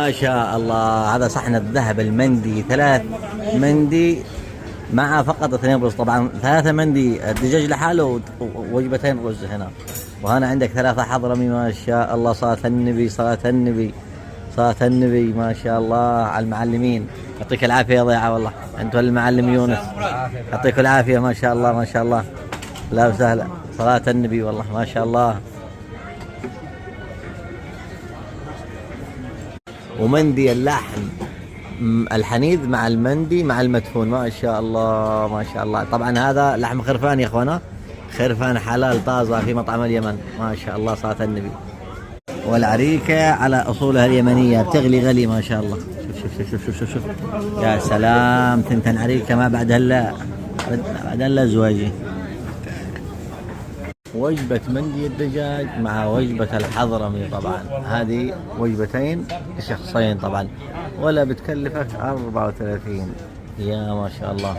ما شاء الله، هذا صحن الذهب المندي، 3 مندي مع فقط 2 رز. طبعا 3 مندي الدجاج لحاله ووجبتين رز هنا. وهنا عندك 3 حضرمي، ما شاء الله، صلاة النبي صلاة النبي صلاة النبي، ما شاء الله على المعلمين. يعطيك العافية يا ضيعة والله، انتم المعلم يونس، يعطيكم العافية، ما شاء الله ما شاء الله، لا وسهلا، صلاة النبي والله ما شاء الله. ومندي اللحم الحنيذ مع المندي مع المدفون، ما شاء الله ما شاء الله. طبعا هذا لحم خرفان يا اخوانا، خرفان حلال طازة في مطعم اليمن، ما شاء الله صلاة النبي. والعريكة على أصولها اليمنية بتغلي غلي، ما شاء الله. شوف شوف شوف شوف شوف، يا سلام، تنتن عريكة ما بعد هلا، بعد هلا زواجي. وجبة مندي الدجاج مع وجبة الحضرمي، طبعا هذه وجبتين شخصين طبعا، ولا بتكلفك 34، يا ما شاء الله.